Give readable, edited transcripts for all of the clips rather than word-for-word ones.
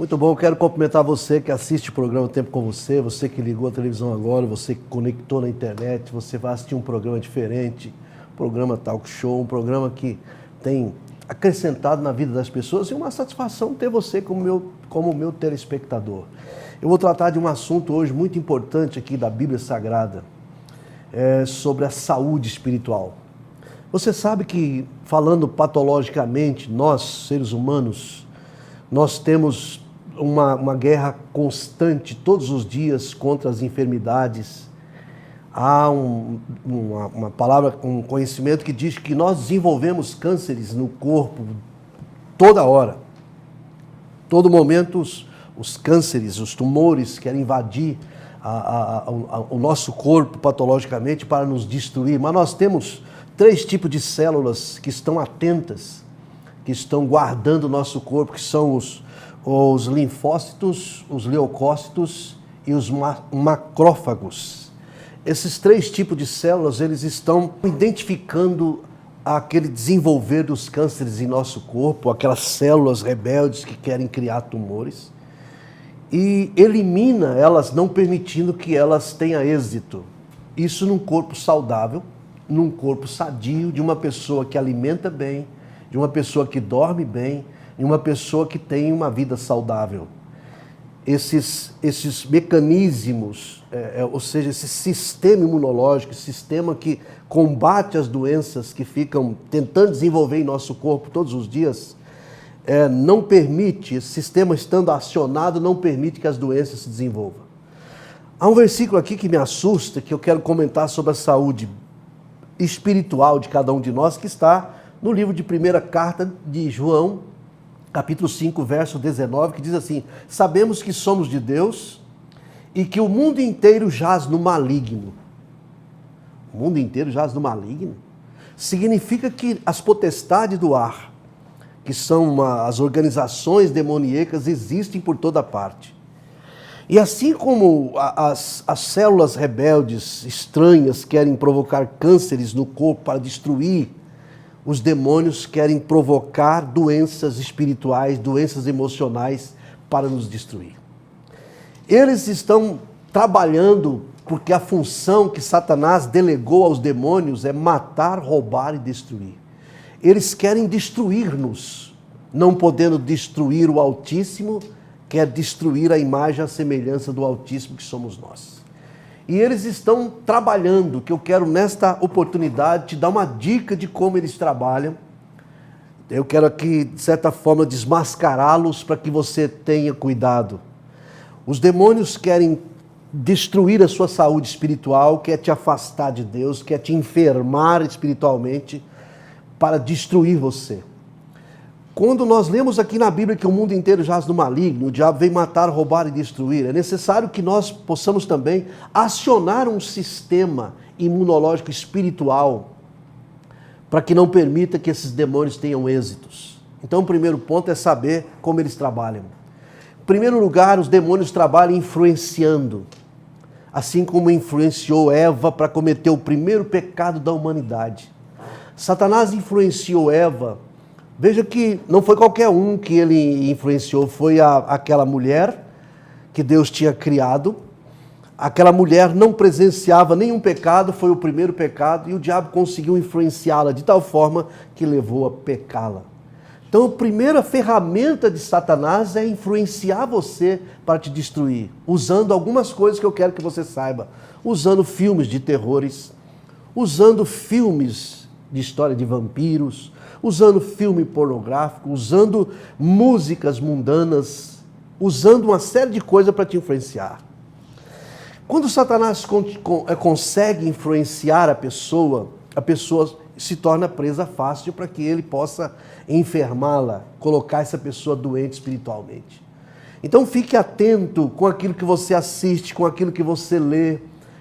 Muito bom, eu quero cumprimentar você que assiste o programa Tempo com Você, você que ligou a televisão agora, você que conectou na internet, você vai assistir um programa diferente, um programa talk show, um programa que tem acrescentado na vida das pessoas e uma satisfação ter você como meu telespectador. Eu vou tratar de um assunto hoje muito importante aqui da Bíblia Sagrada, sobre a saúde espiritual. Você sabe que, falando patologicamente, nós, seres humanos, nós temos uma guerra constante todos os dias contra as enfermidades. Há uma palavra, um conhecimento que diz que nós desenvolvemos cânceres no corpo toda hora. Todo momento os cânceres, os tumores querem invadir o nosso corpo patologicamente para nos destruir. Mas nós temos 3 tipos de células que estão atentas, que estão guardando o nosso corpo, que são os linfócitos, os leucócitos e os macrófagos. Esses 3 tipos de células, eles estão identificando aquele desenvolver dos cânceres em nosso corpo, aquelas células rebeldes que querem criar tumores, e elimina elas, não permitindo que elas tenham êxito. Isso num corpo saudável, num corpo sadio, de uma pessoa que alimenta bem, de uma pessoa que dorme bem, de uma pessoa que tem uma vida saudável. Esses mecanismos, ou seja, esse sistema imunológico, sistema que combate as doenças que ficam tentando desenvolver em nosso corpo todos os dias, não permite, esse sistema estando acionado, não permite que as doenças se desenvolvam. Há um versículo aqui que me assusta, que eu quero comentar sobre a saúde espiritual de cada um de nós, que está no livro de primeira carta de João, capítulo 5, verso 19, que diz assim: sabemos que somos de Deus e que o mundo inteiro jaz no maligno. O mundo inteiro jaz no maligno? Significa que as potestades do ar, que são as organizações demoníacas, existem por toda parte. E assim como as células rebeldes, estranhas, querem provocar cânceres no corpo para destruir, os demônios querem provocar doenças espirituais, doenças emocionais para nos destruir. Eles estão trabalhando porque a função que Satanás delegou aos demônios é matar, roubar e destruir. Eles querem destruir-nos, não podendo destruir o Altíssimo, quer destruir a imagem e a semelhança do Altíssimo que somos nós. E eles estão trabalhando, que eu quero nesta oportunidade te dar uma dica de como eles trabalham. Eu quero aqui, de certa forma, desmascará-los para que você tenha cuidado. Os demônios querem destruir a sua saúde espiritual, quer te afastar de Deus, quer te enfermar espiritualmente para destruir você. Quando nós lemos aqui na Bíblia que o mundo inteiro jaz no maligno, o diabo vem matar, roubar e destruir, é necessário que nós possamos também acionar um sistema imunológico espiritual para que não permita que esses demônios tenham êxitos. Então, o primeiro ponto é saber como eles trabalham. Em primeiro lugar, os demônios trabalham influenciando, assim como influenciou Eva para cometer o primeiro pecado da humanidade. Satanás influenciou Eva. Veja que não foi qualquer um que ele influenciou, foi aquela mulher que Deus tinha criado. Aquela mulher não presenciava nenhum pecado, foi o primeiro pecado, e o diabo conseguiu influenciá-la de tal forma que levou a pecá-la. Então, a primeira ferramenta de Satanás é influenciar você para te destruir, usando algumas coisas que eu quero que você saiba. Usando filmes de terrores, usando filmes de história de vampiros, usando filme pornográfico, usando músicas mundanas, usando uma série de coisas para te influenciar. Quando Satanás consegue influenciar a pessoa se torna presa fácil para que ele possa enfermá-la, colocar essa pessoa doente espiritualmente. Então fique atento com aquilo que você assiste, com aquilo que você lê,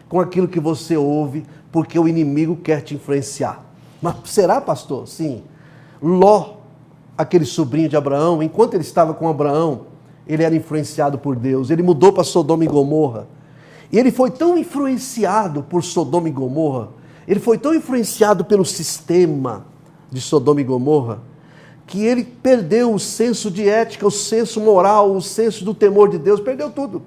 com aquilo que você ouve, porque o inimigo quer te influenciar. Mas será, pastor? Sim. Ló, aquele sobrinho de Abraão, enquanto ele estava com Abraão, ele era influenciado por Deus. Ele mudou para Sodoma e Gomorra. E ele foi tão influenciado por Sodoma e Gomorra, ele foi tão influenciado pelo sistema de Sodoma e Gomorra, que ele perdeu o senso de ética, o senso moral, o senso do temor de Deus, perdeu tudo.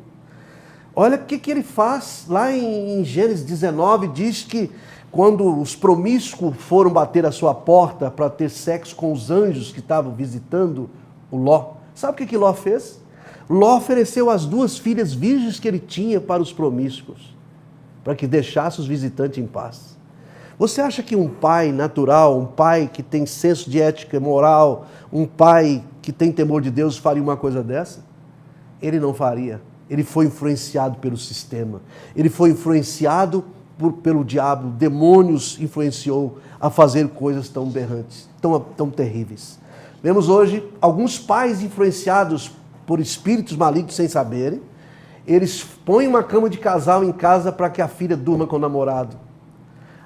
Olha o que ele faz. Lá em Gênesis 19 diz que quando os promíscuos foram bater a sua porta para ter sexo com os anjos que estavam visitando o Ló, sabe o que Ló fez? Ló ofereceu as 2 filhas virgens que ele tinha para os promíscuos, para que deixasse os visitantes em paz. Você acha que um pai natural, um pai que tem senso de ética e moral, um pai que tem temor de Deus faria uma coisa dessa? Ele não faria. Ele foi influenciado pelo sistema. Ele foi influenciado pelo diabo. Demônios influenciou a fazer coisas tão berrantes, tão terríveis. Vemos hoje alguns pais influenciados por espíritos malignos sem saberem. Eles põem uma cama de casal em casa para que a filha durma com o namorado.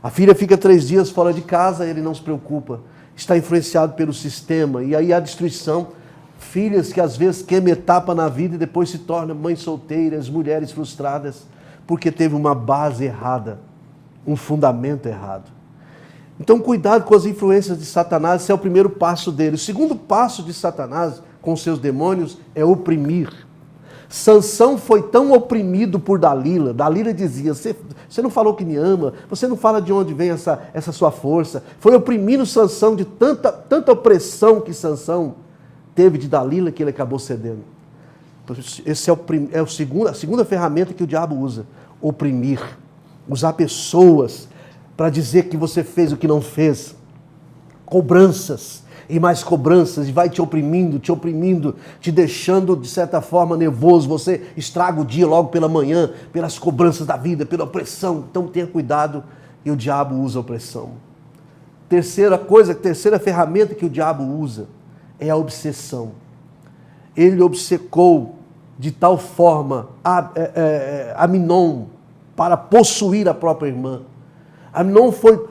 A filha fica 3 dias fora de casa, ele não se preocupa. Está influenciado pelo sistema. E aí há destruição. Filhas que às vezes queimam etapa na vida e depois se tornam mães solteiras, mulheres frustradas, porque teve uma base errada, um fundamento errado. Então cuidado com as influências de Satanás, esse é o primeiro passo dele. O segundo passo de Satanás com seus demônios é oprimir. Sansão foi tão oprimido por Dalila. Dalila dizia, você não falou que me ama, você não fala de onde vem essa sua força. Foi oprimindo Sansão de tanta opressão que Sansão teve de Dalila que ele acabou cedendo. Essa é a segunda ferramenta que o diabo usa, oprimir. Usar pessoas para dizer que você fez o que não fez. Cobranças. E mais cobranças, e vai te oprimindo, te deixando de certa forma nervoso. Você estraga o dia logo pela manhã, pelas cobranças da vida, pela opressão. Então tenha cuidado, e o diabo usa a opressão. Terceira ferramenta que o diabo usa é a obsessão. Ele obcecou de tal forma Aminon para possuir a própria irmã. Aminon foi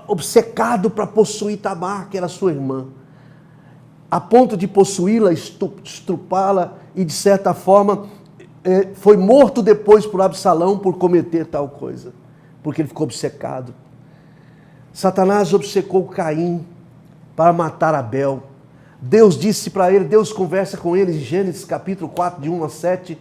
obcecado para possuir Tamar, que era sua irmã, a ponto de possuí-la, estrupá-la, e de certa forma foi morto depois por Absalão por cometer tal coisa, porque ele ficou obcecado. Satanás obcecou Caim para matar Abel. Deus disse para ele, Deus conversa com ele em Gênesis capítulo 4, de 1 a 7,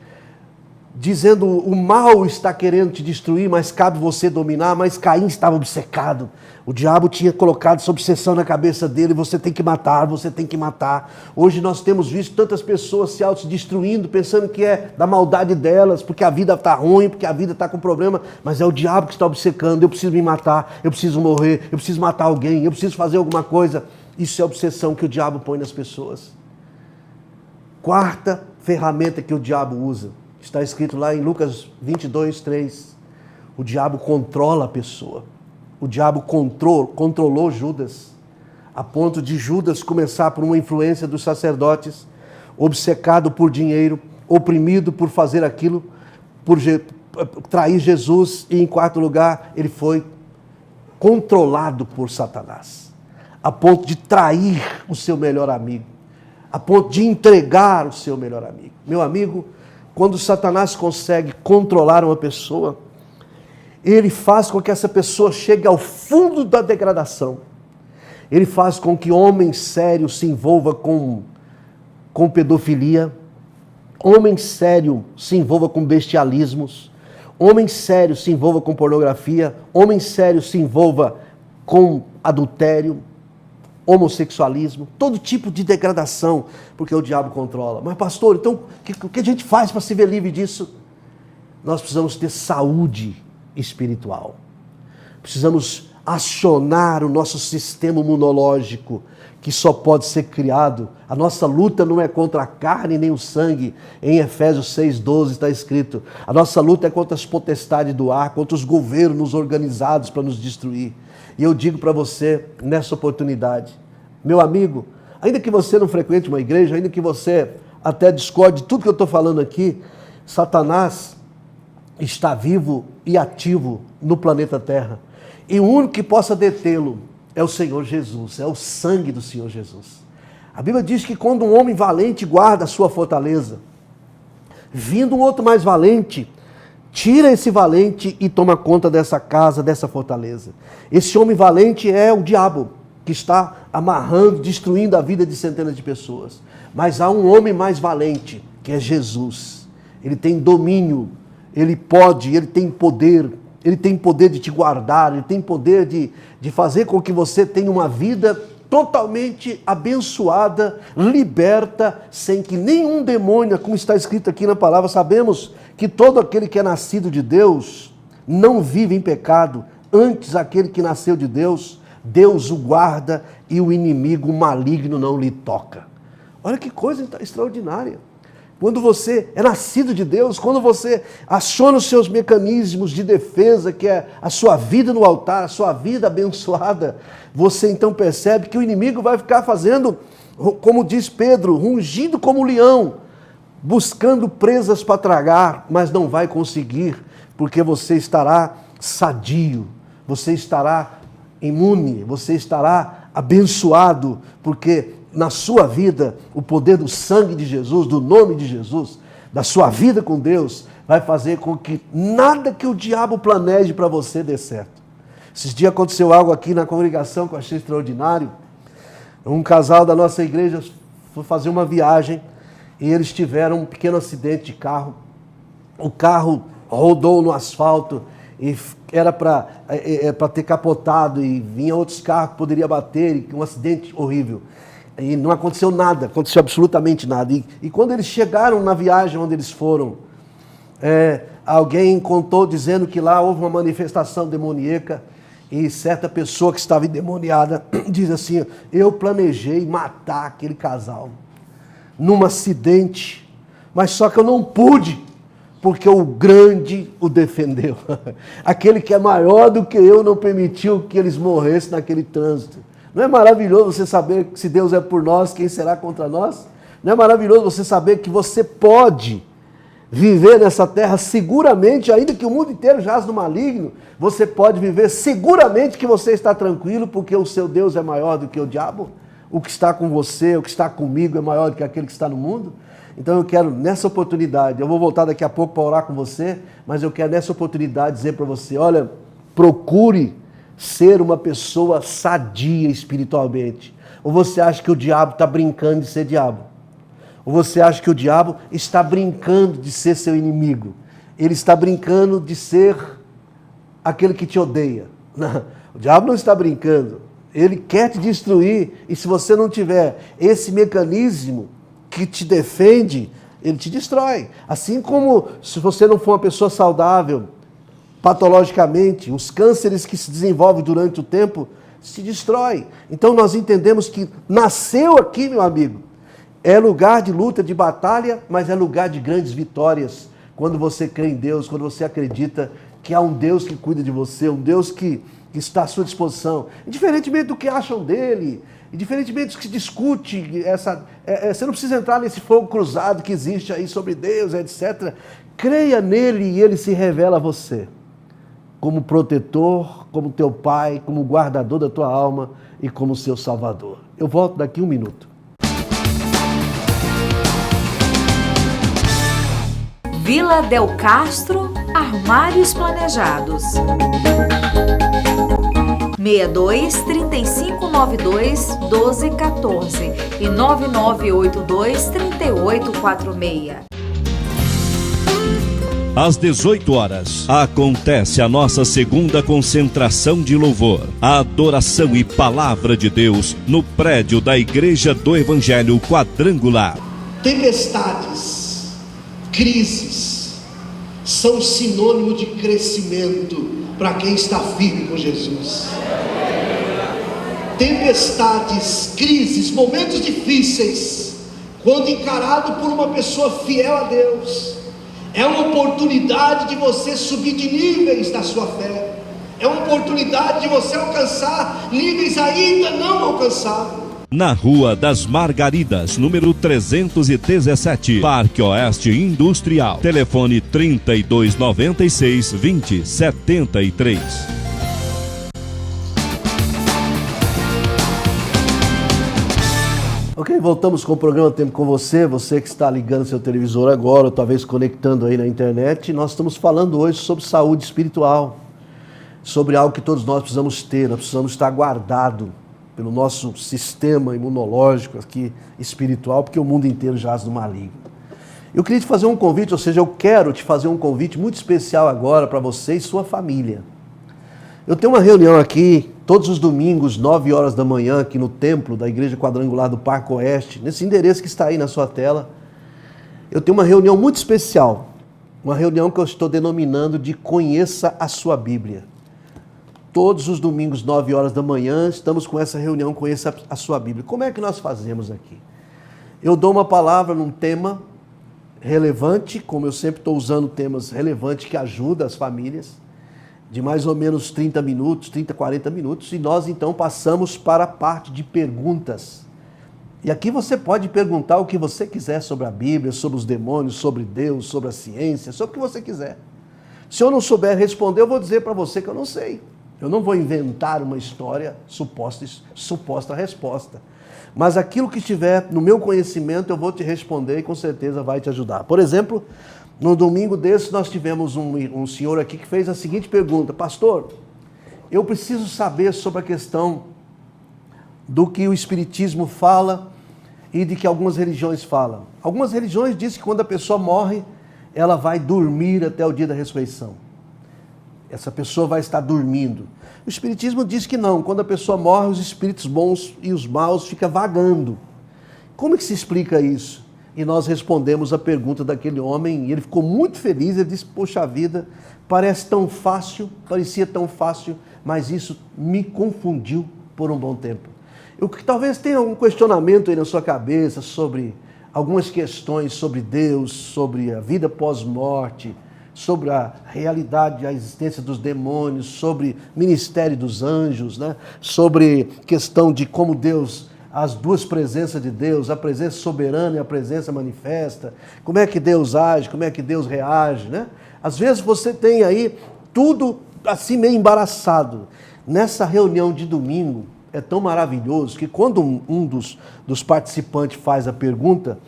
dizendo, o mal está querendo te destruir, mas cabe você dominar. Mas Caim estava obcecado. O diabo tinha colocado essa obsessão na cabeça dele, você tem que matar, você tem que matar. Hoje nós temos visto tantas pessoas se autodestruindo, pensando que é da maldade delas, porque a vida está ruim, porque a vida está com problema, mas é o diabo que está obcecando. Eu preciso me matar, eu preciso morrer, eu preciso matar alguém, eu preciso fazer alguma coisa. Isso é a obsessão que o diabo põe nas pessoas. Quarta ferramenta que o diabo usa, está escrito lá em Lucas 22, 3. O diabo controla a pessoa. O diabo controlou Judas, a ponto de Judas começar por uma influência dos sacerdotes, obcecado por dinheiro, oprimido por fazer aquilo, por trair Jesus. E em quarto lugar, ele foi controlado por Satanás, a ponto de trair o seu melhor amigo, a ponto de entregar o seu melhor amigo. Meu amigo, quando Satanás consegue controlar uma pessoa, ele faz com que essa pessoa chegue ao fundo da degradação. Ele faz com que homem sério se envolva com pedofilia, homem sério se envolva com bestialismos, homem sério se envolva com pornografia, homem sério se envolva com adultério, homossexualismo, todo tipo de degradação, porque o diabo controla. Mas pastor, então o que a gente faz para se ver livre disso? Nós precisamos ter saúde espiritual. Precisamos acionar o nosso sistema imunológico, que só pode ser criado. A nossa luta não é contra a carne nem o sangue. Em Efésios 6,12 está escrito, a nossa luta é contra as potestades do ar, contra os governos organizados para nos destruir. E eu digo para você, nessa oportunidade, meu amigo, ainda que você não frequente uma igreja, ainda que você até discorde de tudo que eu estou falando aqui, Satanás está vivo e ativo no planeta Terra. E o único que possa detê-lo é o Senhor Jesus, é o sangue do Senhor Jesus. A Bíblia diz que quando um homem valente guarda a sua fortaleza, vindo um outro mais valente, tira esse valente e toma conta dessa casa, dessa fortaleza. Esse homem valente é o diabo, que está amarrando, destruindo a vida de centenas de pessoas. Mas há um homem mais valente, que é Jesus. Ele tem domínio, ele pode, ele tem poder de te guardar, ele tem poder de fazer com que você tenha uma vida totalmente abençoada, liberta, sem que nenhum demônio, como está escrito aqui na palavra, sabemos que todo aquele que é nascido de Deus não vive em pecado, antes aquele que nasceu de Deus, Deus o guarda e o inimigo maligno não lhe toca. Olha que coisa extraordinária. Quando você é nascido de Deus, quando você aciona os seus mecanismos de defesa, que é a sua vida no altar, a sua vida abençoada, você então percebe que o inimigo vai ficar fazendo, como diz Pedro, rugindo como um leão, buscando presas para tragar, mas não vai conseguir, porque você estará sadio, você estará imune, você estará abençoado, porque na sua vida, o poder do sangue de Jesus, do nome de Jesus, da sua vida com Deus, vai fazer com que nada que o diabo planeje para você dê certo. Esses dias aconteceu algo aqui na congregação que eu achei extraordinário. Um casal da nossa igreja foi fazer uma viagem e eles tiveram um pequeno acidente de carro. O carro rodou no asfalto e era para ter capotado e vinha outros carros que poderiam bater, e um acidente horrível. E não aconteceu nada, aconteceu absolutamente nada. E quando eles chegaram na viagem onde eles foram, alguém contou dizendo que lá houve uma manifestação demoníaca e certa pessoa que estava endemoniada diz assim: eu planejei matar aquele casal num acidente, mas só que eu não pude, porque o grande o defendeu. Aquele que é maior do que eu não permitiu que eles morressem naquele trânsito. Não é maravilhoso você saber que se Deus é por nós, quem será contra nós? Não é maravilhoso você saber que você pode viver nessa terra seguramente, ainda que o mundo inteiro jaz no maligno, você pode viver seguramente que você está tranquilo, porque o seu Deus é maior do que o diabo? O que está com você, o que está comigo é maior do que aquele que está no mundo? Então eu quero nessa oportunidade, eu vou voltar daqui a pouco para orar com você, mas eu quero nessa oportunidade dizer para você, olha, procure ser uma pessoa sadia espiritualmente. Ou você acha que o diabo está brincando de ser diabo? Ou você acha que o diabo está brincando de ser seu inimigo? Ele está brincando de ser aquele que te odeia. Não, o diabo não está brincando. Ele quer te destruir. E se você não tiver esse mecanismo que te defende, ele te destrói. Assim como se você não for uma pessoa saudável, patologicamente, os cânceres que se desenvolvem durante o tempo se destrói. Então nós entendemos que nasceu aqui, meu amigo, é lugar de luta, de batalha, mas é lugar de grandes vitórias. Quando você crê em Deus, quando você acredita que há um Deus que cuida de você, um Deus que está à sua disposição, indiferentemente do que acham dele, indiferentemente do que se discute, você não precisa entrar nesse fogo cruzado que existe aí sobre Deus, etc. Creia nele e ele se revela a você como protetor, como teu pai, como guardador da tua alma e como seu salvador. Eu volto daqui 1 minuto. Vila Del Castro, Armários Planejados. 62 3592 1214 e 9982 3846. Às 18 horas, acontece a nossa segunda concentração de louvor, a adoração e palavra de Deus no prédio da Igreja do Evangelho Quadrangular. Tempestades, crises, são sinônimo de crescimento para quem está firme com Jesus. Tempestades, crises, momentos difíceis, quando encarado por uma pessoa fiel a Deus, é uma oportunidade de você subir de níveis da sua fé. É uma oportunidade de você alcançar níveis ainda não alcançados. Na Rua das Margaridas, número 317, Parque Oeste Industrial. Telefone 3296-2073. Ok, voltamos com o programa Tempo com Você. Você que está ligando seu televisor agora, ou talvez conectando aí na internet. Nós estamos falando hoje sobre saúde espiritual, sobre algo que todos nós precisamos ter, nós precisamos estar guardado pelo nosso sistema imunológico aqui, espiritual, porque o mundo inteiro jaz no maligno. Eu queria te fazer um convite, ou seja, eu quero te fazer um convite muito especial agora para você e sua família. Eu tenho uma reunião aqui, todos os domingos, 9 horas da manhã, aqui no templo da Igreja Quadrangular do Parque Oeste, nesse endereço que está aí na sua tela. Eu tenho uma reunião muito especial, uma reunião que eu estou denominando de Conheça a Sua Bíblia. Todos os domingos, 9 horas da manhã, estamos com essa reunião Conheça a Sua Bíblia. Como é que nós fazemos aqui? Eu dou uma palavra num tema relevante, como eu sempre estou usando temas relevantes que ajudam as famílias, de mais ou menos 30 minutos, 30, 40 minutos, e nós então passamos para a parte de perguntas. E aqui você pode perguntar o que você quiser sobre a Bíblia, sobre os demônios, sobre Deus, sobre a ciência, sobre o que você quiser. Se eu não souber responder, eu vou dizer para você que eu não sei. Eu não vou inventar uma história, suposta resposta. Mas aquilo que estiver no meu conhecimento, eu vou te responder e com certeza vai te ajudar. Por exemplo, no domingo desse, nós tivemos um senhor aqui que fez a seguinte pergunta: pastor, eu preciso saber sobre a questão do que o Espiritismo fala e de que algumas religiões falam. Algumas religiões dizem que quando a pessoa morre, ela vai dormir até o dia da ressurreição. Essa pessoa vai estar dormindo. O Espiritismo diz que não, quando a pessoa morre, os espíritos bons e os maus ficam vagando. Como é que se explica isso? E nós respondemos a pergunta daquele homem, e ele ficou muito feliz, ele disse: poxa vida, parece tão fácil, parecia tão fácil, mas isso me confundiu por um bom tempo. Eu que talvez tenha um questionamento aí na sua cabeça sobre algumas questões sobre Deus, sobre a vida pós-morte, sobre a realidade, a existência dos demônios, sobre o ministério dos anjos, né? Sobre questão de como Deus, as duas presenças de Deus, a presença soberana e a presença manifesta, como é que Deus age, como é que Deus reage, né? Às vezes você tem aí tudo assim meio embaraçado. Nessa reunião de domingo, é tão maravilhoso que quando um dos participantes faz a pergunta,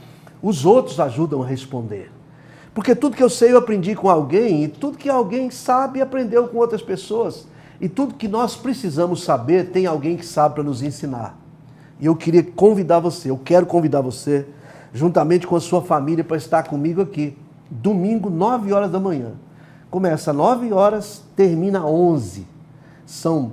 os outros ajudam a responder. Porque tudo que eu sei eu aprendi com alguém, e tudo que alguém sabe aprendeu com outras pessoas. E tudo que nós precisamos saber tem alguém que sabe para nos ensinar. E eu queria convidar você, eu quero convidar você, juntamente com a sua família, para estar comigo aqui. Domingo, 9 horas da manhã. Começa às 9 horas, termina às 11. São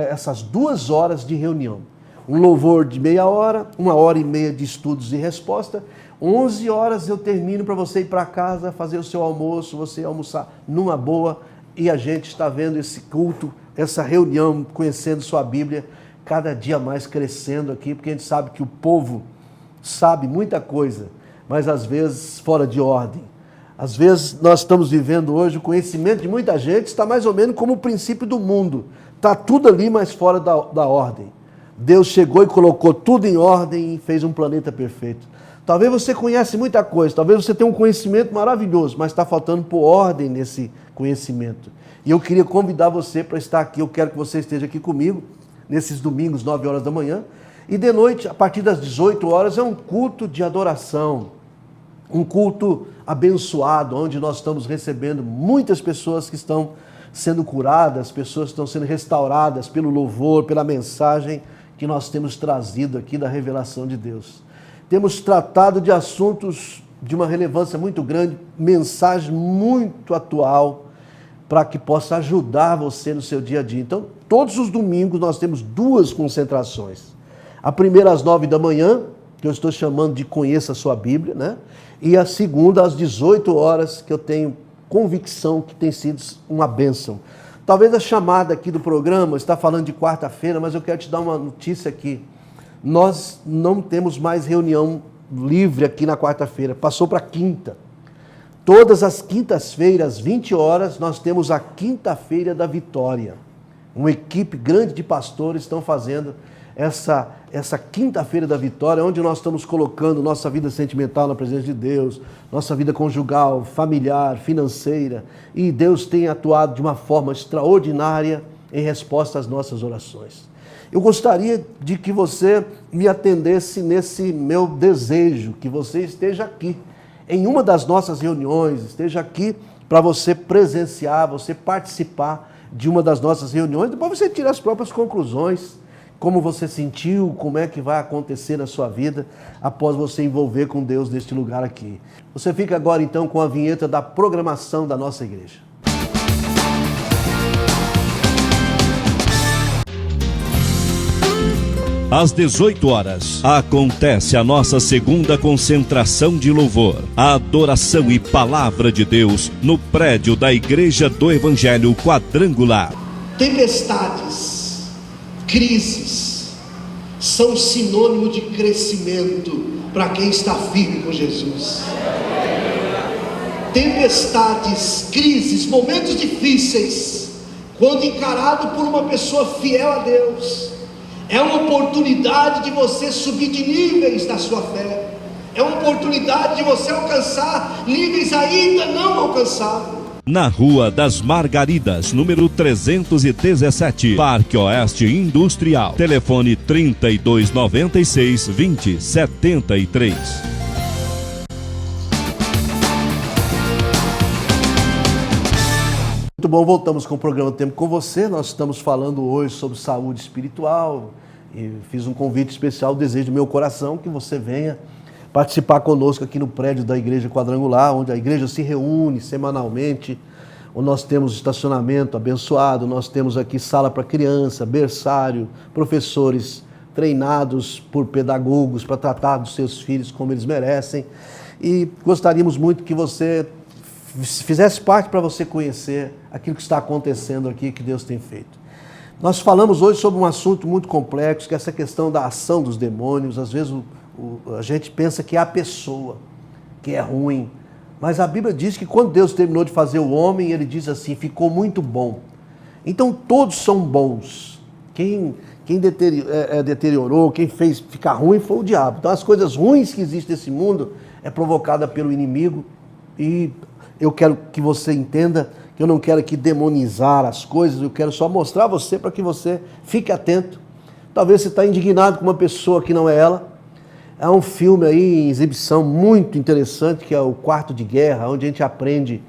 essas 2 horas de reunião. Um louvor de meia hora, 1h30 de estudos e resposta. 11 horas eu termino para você ir para casa, fazer o seu almoço, você almoçar numa boa, e a gente está vendo esse culto, essa reunião, conhecendo sua Bíblia, cada dia mais crescendo aqui, porque a gente sabe que o povo sabe muita coisa, mas às vezes fora de ordem. Às vezes nós estamos vivendo hoje, o conhecimento de muita gente está mais ou menos como o princípio do mundo. Está tudo ali, mas fora da ordem. Deus chegou e colocou tudo em ordem e fez um planeta perfeito. Talvez você conhece muita coisa, talvez você tenha um conhecimento maravilhoso, mas está faltando pôr ordem nesse conhecimento. E eu queria convidar você para estar aqui, eu quero que você esteja aqui comigo, nesses domingos, 9 horas da manhã, e de noite, a partir das 18 horas, é um culto de adoração, um culto abençoado, onde nós estamos recebendo muitas pessoas que estão sendo curadas, pessoas que estão sendo restauradas pelo louvor, pela mensagem que nós temos trazido aqui da revelação de Deus. Temos tratado de assuntos de uma relevância muito grande, mensagem muito atual, para que possa ajudar você no seu dia a dia. Então, todos os domingos nós temos 2 concentrações. A primeira às 9 da manhã, que eu estou chamando de Conheça a Sua Bíblia, né? E a segunda às 18 horas, que eu tenho convicção que tem sido uma bênção. Talvez a chamada aqui do programa está falando de quarta-feira, mas eu quero te dar uma notícia aqui. Nós não temos mais reunião livre aqui na quarta-feira, passou para quinta. Todas as quintas-feiras, às 20 horas, nós temos a Quinta-feira da Vitória. Uma equipe grande de pastores estão fazendo essa Quinta-feira da Vitória, onde nós estamos colocando nossa vida sentimental na presença de Deus, nossa vida conjugal, familiar, financeira, e Deus tem atuado de uma forma extraordinária em resposta às nossas orações. Eu gostaria de que você me atendesse nesse meu desejo, que você esteja aqui, em uma das nossas reuniões, esteja aqui para você presenciar, você participar de uma das nossas reuniões, depois você tira as próprias conclusões, como você sentiu, como é que vai acontecer na sua vida após você envolver com Deus neste lugar aqui. Você fica agora então com a vinheta da programação da nossa igreja. Às 18 horas, acontece a nossa segunda concentração de louvor, a adoração e palavra de Deus no prédio da Igreja do Evangelho Quadrangular. Tempestades, crises, são sinônimo de crescimento para quem está firme com Jesus. Tempestades, crises, momentos difíceis, quando encarado por uma pessoa fiel a Deus, é uma oportunidade de você subir de níveis da sua fé. É uma oportunidade de você alcançar níveis ainda não alcançados. Na Rua das Margaridas, número 317, Parque Oeste Industrial. Telefone 3296-2073. Muito bom, voltamos com o programa Tempo com Você. Nós estamos falando hoje sobre saúde espiritual e fiz um convite especial, o desejo do meu coração que você venha participar conosco aqui no prédio da Igreja Quadrangular, onde a igreja se reúne semanalmente, onde nós temos estacionamento abençoado, nós temos aqui sala para criança, berçário, professores treinados por pedagogos para tratar dos seus filhos como eles merecem, e gostaríamos muito que você fizesse parte para você conhecer aquilo que está acontecendo aqui, que Deus tem feito. Nós falamos hoje sobre um assunto muito complexo, que é essa questão da ação dos demônios. Às vezes a gente pensa que é a pessoa que é ruim, mas a Bíblia diz que quando Deus terminou de fazer o homem, ele diz assim, ficou muito bom. Então todos são bons. Quem deteriorou, quem fez ficar ruim foi o diabo. Então as coisas ruins que existem nesse mundo é provocada pelo inimigo, e eu quero que você entenda que eu não quero aqui demonizar as coisas, eu quero só mostrar a você para que você fique atento. Talvez você está indignado com uma pessoa que não é ela. Há um filme aí em exibição muito interessante, que é o Quarto de Guerra, onde a gente aprende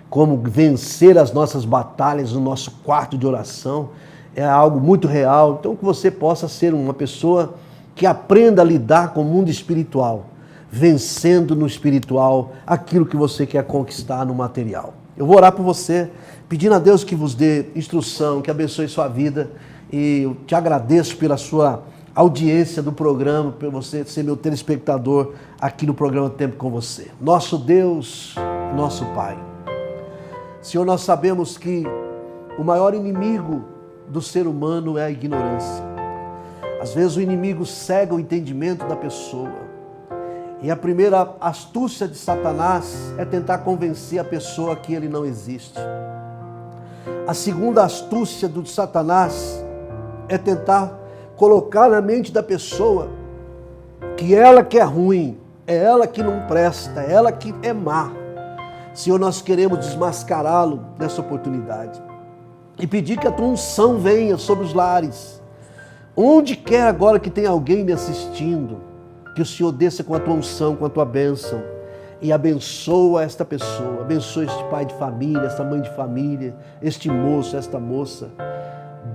como vencer as nossas batalhas no nosso quarto de oração. É algo muito real. Então que você possa ser uma pessoa que aprenda a lidar com o mundo espiritual, vencendo no espiritual aquilo que você quer conquistar no material. Eu vou orar por você, pedindo a Deus que vos dê instrução, que abençoe sua vida, e eu te agradeço pela sua audiência do programa, por você ser meu telespectador aqui no programa Tempo com Você. Nosso Deus, nosso Pai. Senhor, nós sabemos que o maior inimigo do ser humano é a ignorância. Às vezes o inimigo cega o entendimento da pessoa. E a primeira astúcia de Satanás é tentar convencer a pessoa que ele não existe. A segunda astúcia de Satanás é tentar colocar na mente da pessoa que ela que é ruim, é ela que não presta, é ela que é má. Senhor, nós queremos desmascará-lo nessa oportunidade e pedir que a tua unção venha sobre os lares. Onde quer agora que tenha alguém me assistindo, que o Senhor desça com a tua unção, com a tua bênção, e abençoa esta pessoa, abençoa este pai de família, esta mãe de família, este moço, esta moça.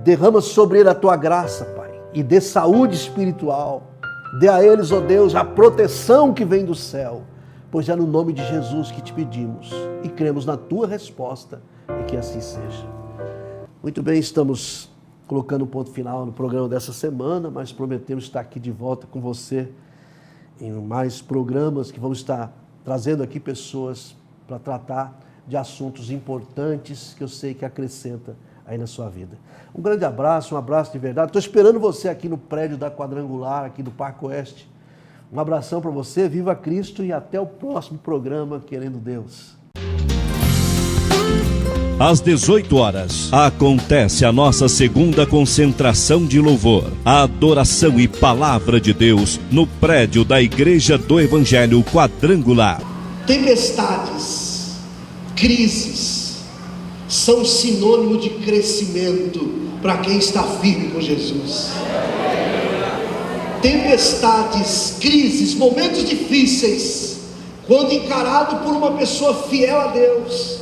Derrama sobre ele a tua graça, Pai, e dê saúde espiritual. Dê a eles, ó Deus, a proteção que vem do céu, pois é no nome de Jesus que te pedimos e cremos na tua resposta, e que assim seja. Muito bem, estamos colocando um ponto final no programa dessa semana, mas prometemos estar aqui de volta com você em mais programas que vamos estar trazendo aqui pessoas para tratar de assuntos importantes que eu sei que acrescenta aí na sua vida. Um grande abraço, um abraço de verdade. Estou esperando você aqui no prédio da Quadrangular, aqui do Parque Oeste. Um abração para você, viva Cristo e até o próximo programa, querendo Deus. Às 18 horas, acontece a nossa segunda concentração de louvor, a adoração e palavra de Deus no prédio da Igreja do Evangelho Quadrangular. Tempestades, crises, são sinônimo de crescimento para quem está firme com Jesus. Tempestades, crises, momentos difíceis, quando encarado por uma pessoa fiel a Deus,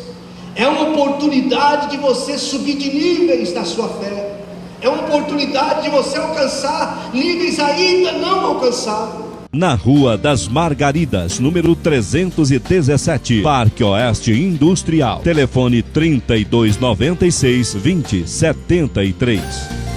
é uma oportunidade de você subir de níveis da sua fé. É uma oportunidade de você alcançar níveis ainda não alcançados. Na Rua das Margaridas, número 317, Parque Oeste Industrial. Telefone 3296-2073.